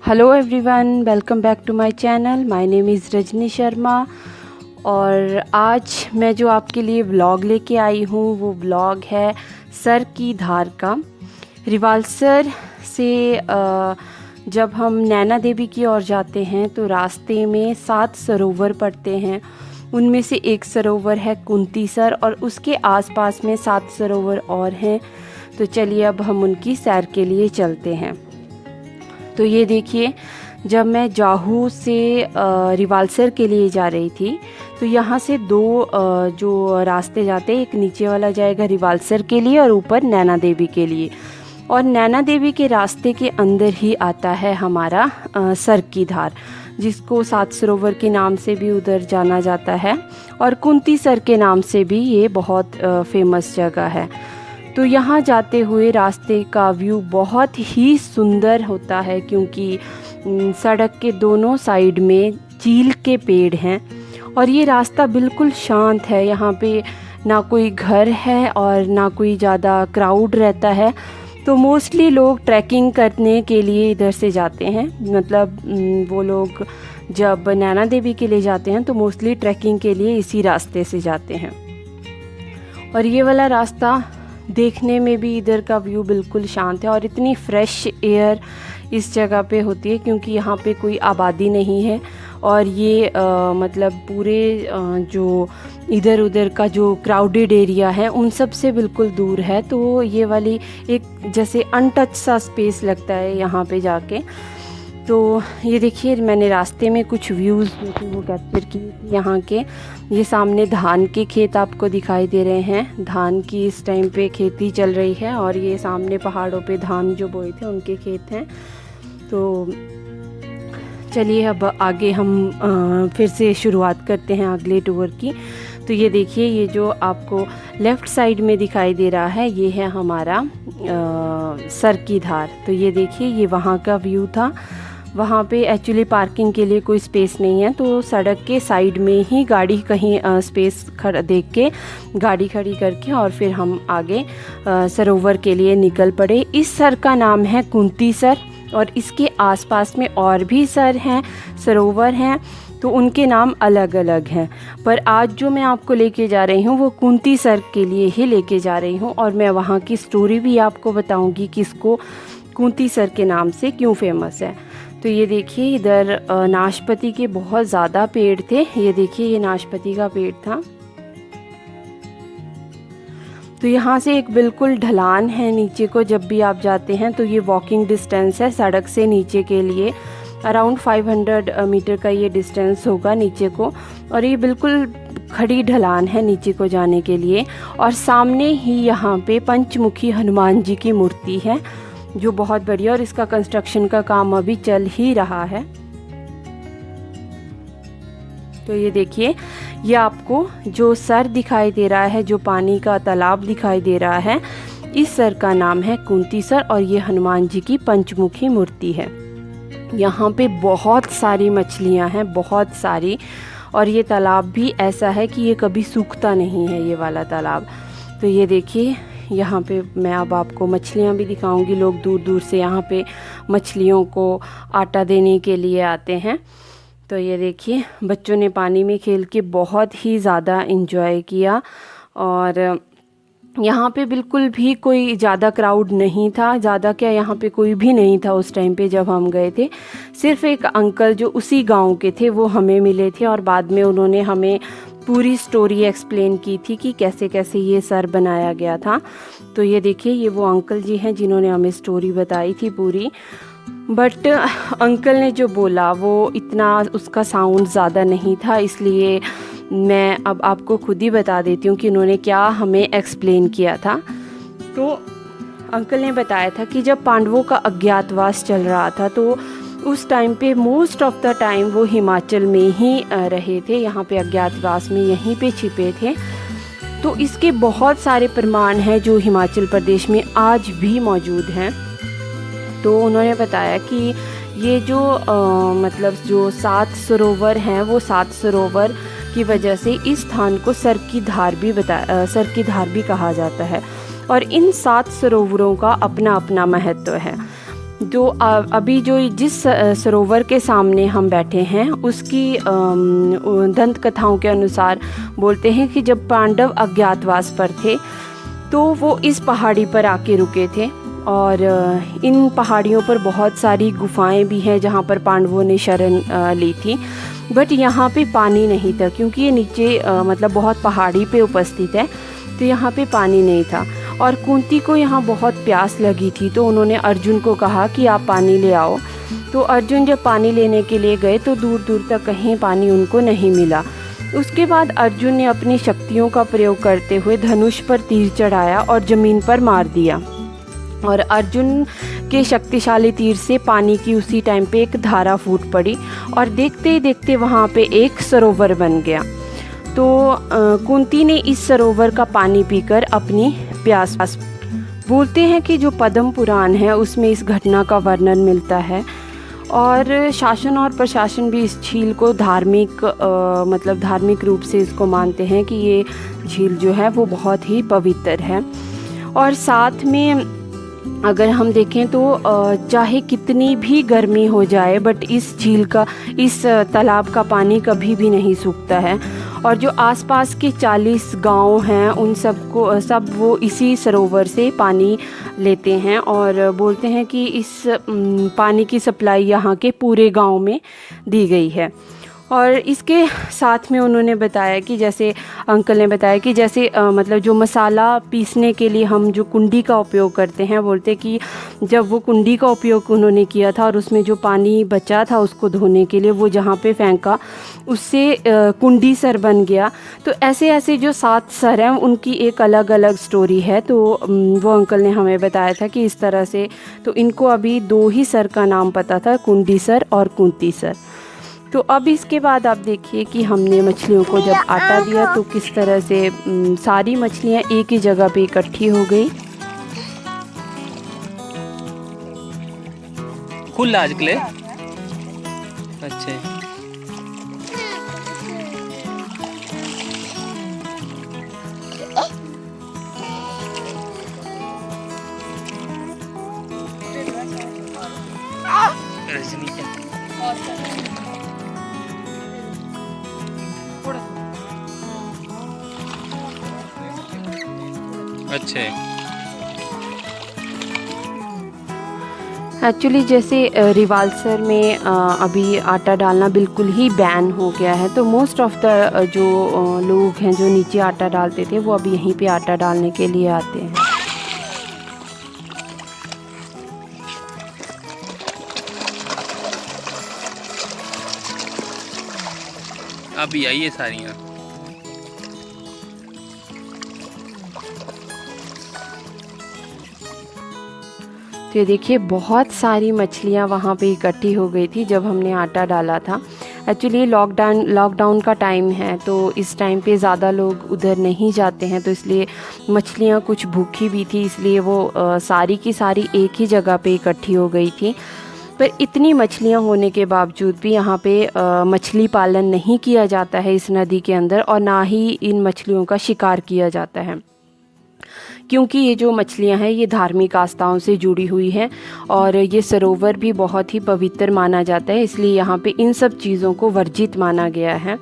Hello everyone, welcome back to my channel. My name is Rajni Sharma और आज मैं जो आपके लिए व्लॉग लेके आई हूँ वो व्लॉग है सर की धार का। रिवालसर से जब हम नैना देवी की ओर जाते हैं तो रास्ते में 7 सरोवर पड़ते हैं। उनमें से एक सरोवर है कुंतीसर और उसके आसपास में 7 सरोवर और हैं। तो चलिए अब हम उनकी सैर के लिए चलते हैं। तो ये देखिए, जब मैं जाहू से रिवालसर के लिए जा रही थी तो यहाँ से दो जो रास्ते जाते हैं, एक नीचे वाला जाएगा रिवालसर के लिए और ऊपर नैना देवी के लिए। और नैना देवी के रास्ते के अंदर ही आता है हमारा सर की धार, जिसको 7 सरोवर के नाम से भी उधर जाना जाता है और कुंतीसर के नाम से भी ये बहुत फेमस जगह है। तो यहाँ जाते हुए रास्ते का व्यू बहुत ही सुंदर होता है, क्योंकि सड़क के दोनों साइड में चील के पेड़ हैं और ये रास्ता बिल्कुल शांत है। यहाँ पे ना कोई घर है और ना कोई ज़्यादा क्राउड रहता है। तो मोस्टली लोग ट्रैकिंग करने के लिए इधर से जाते हैं। मतलब वो लोग जब नैना देवी के लिए जाते हैं तो मोस्टली ट्रैकिंग के लिए इसी रास्ते से जाते हैं। और ये वाला रास्ता देखने में भी इधर का व्यू बिल्कुल शांत है और इतनी फ्रेश एयर इस जगह पे होती है, क्योंकि यहाँ पे कोई आबादी नहीं है और ये मतलब पूरे जो इधर उधर का जो क्राउडेड एरिया है उन सब से बिल्कुल दूर है। तो ये वाली एक जैसे अनटच सा स्पेस लगता है यहाँ पे जाके। तो ये देखिए, मैंने रास्ते में कुछ व्यूज़ जो थे वो कैप्चर किए थे यहाँ के। ये सामने धान के खेत आपको दिखाई दे रहे हैं। धान की इस टाइम पे खेती चल रही है और ये सामने पहाड़ों पे धान जो बोए थे उनके खेत हैं। तो चलिए अब आगे हम फिर से शुरुआत करते हैं अगले टूर की। तो ये देखिए, ये जो आपको लेफ़्ट साइड में दिखाई दे रहा है ये है हमारा सर की धार। तो ये देखिए, ये वहाँ का व्यू था। वहाँ पे एक्चुअली पार्किंग के लिए कोई स्पेस नहीं है, तो सड़क के साइड में ही गाड़ी कहीं स्पेस देख के गाड़ी खड़ी करके और फिर हम आगे सरोवर के लिए निकल पड़े। इस सर का नाम है कुंतीसर और इसके आसपास में और भी सर हैं, सरोवर हैं, तो उनके नाम अलग अलग हैं। पर आज जो मैं आपको लेके जा रही हूँ वो कुंतीसर के लिए ही लेके जा रही हूँ और मैं वहाँ की स्टोरी भी आपको बताऊँगी कि इसको कुंतीसर के नाम से क्यों फेमस है। तो ये देखिए, इधर नाशपाती के बहुत ज़्यादा पेड़ थे। ये देखिए, ये नाशपाती का पेड़ था। तो यहाँ से एक बिल्कुल ढलान है नीचे को। जब भी आप जाते हैं तो ये वॉकिंग डिस्टेंस है सड़क से नीचे के लिए। अराउंड 500 मीटर का ये डिस्टेंस होगा नीचे को और ये बिल्कुल खड़ी ढलान है नीचे को जाने के लिए। और सामने ही यहाँ पे पंचमुखी हनुमान जी की मूर्ति है जो बहुत बढ़िया, और इसका कंस्ट्रक्शन का काम अभी चल ही रहा है। तो ये देखिए, ये आपको जो सर दिखाई दे रहा है, जो पानी का तालाब दिखाई दे रहा है, इस सर का नाम है कुंतीसर और ये हनुमान जी की पंचमुखी मूर्ति है। यहाँ पे बहुत सारी मछलियाँ हैं, बहुत सारी। और ये तालाब भी ऐसा है कि ये कभी सूखता नहीं है, ये वाला तालाब। तो ये देखिए, यहाँ पे मैं अब आपको मछलियाँ भी दिखाऊंगी। लोग दूर दूर से यहाँ पे मछलियों को आटा देने के लिए आते हैं। तो ये देखिए, बच्चों ने पानी में खेल के बहुत ही ज़्यादा इंजॉय किया और यहाँ पे बिल्कुल भी कोई ज़्यादा क्राउड नहीं था। ज़्यादा क्या, यहाँ पे कोई भी नहीं था उस टाइम पे जब हम गए थे। सिर्फ एक अंकल जो उसी गांव के थे वो हमें मिले थे और बाद में उन्होंने हमें पूरी स्टोरी एक्सप्लेन की थी कि कैसे कैसे ये सर बनाया गया था। तो ये देखिए, ये वो अंकल जी हैं जिन्होंने हमें स्टोरी बताई थी पूरी। बट अंकल ने जो बोला वो इतना उसका साउंड ज़्यादा नहीं था, इसलिए मैं अब आपको खुद ही बता देती हूँ कि उन्होंने क्या हमें एक्सप्लेन किया था। तो अंकल ने बताया था कि जब पांडवों का अज्ञातवास चल रहा था तो उस टाइम पे मोस्ट ऑफ द टाइम वो हिमाचल में ही रहे थे। यहाँ पे अज्ञातवास में यहीं पे छिपे थे। तो इसके बहुत सारे प्रमाण हैं जो हिमाचल प्रदेश में आज भी मौजूद हैं। तो उन्होंने बताया कि ये जो मतलब जो 7 सरोवर हैं वो 7 सरोवर की वजह से इस स्थान को सर की धार भी कहा जाता है। और इन 7 सरोवरों का अपना अपना महत्व है। जो अभी जो जिस सरोवर के सामने हम बैठे हैं उसकी दंत कथाओं के अनुसार बोलते हैं कि जब पांडव अज्ञातवास पर थे तो वो इस पहाड़ी पर आके रुके थे, और इन पहाड़ियों पर बहुत सारी गुफाएं भी हैं जहाँ पर पांडवों ने शरण ली थी। बट यहाँ पे पानी नहीं था क्योंकि ये नीचे मतलब बहुत पहाड़ी पे उपस्थित है, तो यहाँ पे पानी नहीं था। और कुंती को यहाँ बहुत प्यास लगी थी तो उन्होंने अर्जुन को कहा कि आप पानी ले आओ। तो अर्जुन जब पानी लेने के लिए गए तो दूर दूर तक कहीं पानी उनको नहीं मिला। उसके बाद अर्जुन ने अपनी शक्तियों का प्रयोग करते हुए धनुष पर तीर चढ़ाया और ज़मीन पर मार दिया, और अर्जुन के शक्तिशाली तीर से पानी की उसी टाइम पे एक धारा फूट पड़ी और देखते ही देखते वहाँ पे एक सरोवर बन गया। तो कुंती ने इस सरोवर का पानी पीकर अपनी प्यास। बोलते हैं कि जो पद्म पुराण है उसमें इस घटना का वर्णन मिलता है, और शासन और प्रशासन भी इस झील को धार्मिक रूप से इसको मानते हैं कि ये झील जो है वो बहुत ही पवित्र है। और साथ में अगर हम देखें तो चाहे कितनी भी गर्मी हो जाए बट इस झील का, इस तालाब का पानी कभी भी नहीं सूखता है। और जो आसपास के 40 गांव हैं उन सब वो इसी सरोवर से पानी लेते हैं, और बोलते हैं कि इस पानी की सप्लाई यहाँ के पूरे गांव में दी गई है। और इसके साथ में उन्होंने बताया कि जैसे अंकल ने बताया कि जैसे मतलब जो मसाला पीसने के लिए हम जो कुंडी का उपयोग करते हैं, बोलते कि जब वो कुंडी का उपयोग उन्होंने किया था और उसमें जो पानी बचा था उसको धोने के लिए वो जहाँ पे फेंका उससे कुंडी सर बन गया। तो ऐसे ऐसे जो 7 सर हैं उनकी एक अलग अलग स्टोरी है। तो वो अंकल ने हमें बताया था कि इस तरह से, तो इनको अभी 2 ही सर का नाम पता था, कुंडी सर और कुंती सर। तो अब इसके बाद आप देखिए कि हमने मछलियों को जब आटा दिया तो किस तरह से सारी मछलियाँ एक ही जगह पे इकट्ठी हो गई। खुल आज के लिए अच्छे अच्छे। एक्चुअली जैसे रिवाल्सर में अभी आटा डालना बिल्कुल ही बैन हो गया है, तो मोस्ट ऑफ द जो लोग हैं जो नीचे आटा डालते थे वो अभी यहीं पे आटा डालने के लिए आते हैं। अभी आई है सारियाँ। तो ये देखिए बहुत सारी मछलियाँ वहाँ पे इकट्ठी हो गई थी जब हमने आटा डाला था। एक्चुअली लॉकडाउन का टाइम है तो इस टाइम पे ज़्यादा लोग उधर नहीं जाते हैं, तो इसलिए मछलियाँ कुछ भूखी भी थी, इसलिए वो सारी की सारी एक ही जगह पे इकट्ठी हो गई थी। पर इतनी मछलियाँ होने के बावजूद भी यहाँ पे मछली पालन नहीं किया जाता है इस नदी के अंदर, और ना ही इन मछलियों का शिकार किया जाता है, क्योंकि ये जो मछलियाँ हैं ये धार्मिक आस्थाओं से जुड़ी हुई हैं और ये सरोवर भी बहुत ही पवित्र माना जाता है, इसलिए यहाँ पे इन सब चीज़ों को वर्जित माना गया है।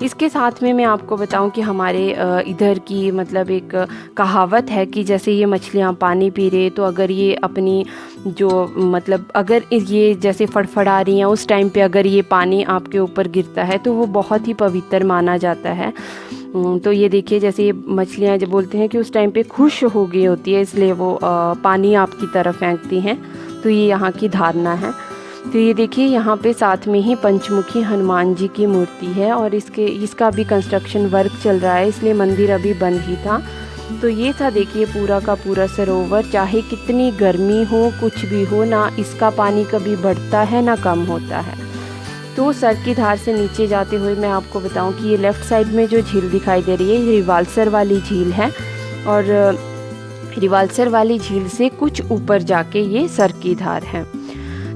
इसके साथ में मैं आपको बताऊं कि हमारे इधर की मतलब एक कहावत है कि जैसे ये मछलियाँ पानी पी रहे, तो अगर ये अपनी जो मतलब अगर ये जैसे फड़फड़ा रही हैं उस टाइम पे अगर ये पानी आपके ऊपर गिरता है तो वो बहुत ही पवित्र माना जाता है। तो ये देखिए जैसे ये मछलियाँ जब बोलते हैं कि उस टाइम पे खुश हो गई होती है, इसलिए वो पानी आपकी तरफ फेंकती हैं, तो ये यहाँ की धारणा है। तो ये देखिए यहाँ पे साथ में ही पंचमुखी हनुमान जी की मूर्ति है और इसका भी कंस्ट्रक्शन वर्क चल रहा है, इसलिए मंदिर अभी बंद ही था। तो ये था देखिए पूरा का पूरा सरोवर, चाहे कितनी गर्मी हो कुछ भी हो ना, इसका पानी कभी बढ़ता है ना कम होता है। तो सर की धार से नीचे जाते हुए मैं आपको बताऊं कि ये लेफ़्ट साइड में जो झील दिखाई दे रही है ये रिवाल्सर वाली झील है, और रिवाल्सर वाली झील से कुछ ऊपर जाके ये सर की धार है।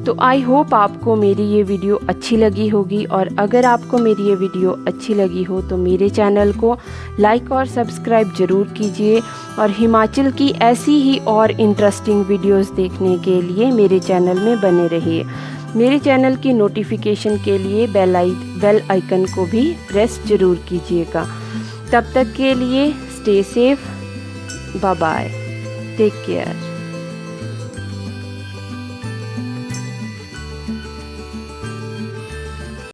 तो आई होप आपको मेरी ये वीडियो अच्छी लगी होगी, और अगर आपको मेरी ये वीडियो अच्छी लगी हो तो मेरे चैनल को लाइक और सब्सक्राइब ज़रूर कीजिए, और हिमाचल की ऐसी ही और इंटरेस्टिंग वीडियोस देखने के लिए मेरे चैनल में बने रहिए। मेरे चैनल की नोटिफिकेशन के लिए बेल आइकन को भी प्रेस ज़रूर कीजिएगा। तब तक के लिए stay safe, bye bye, take care.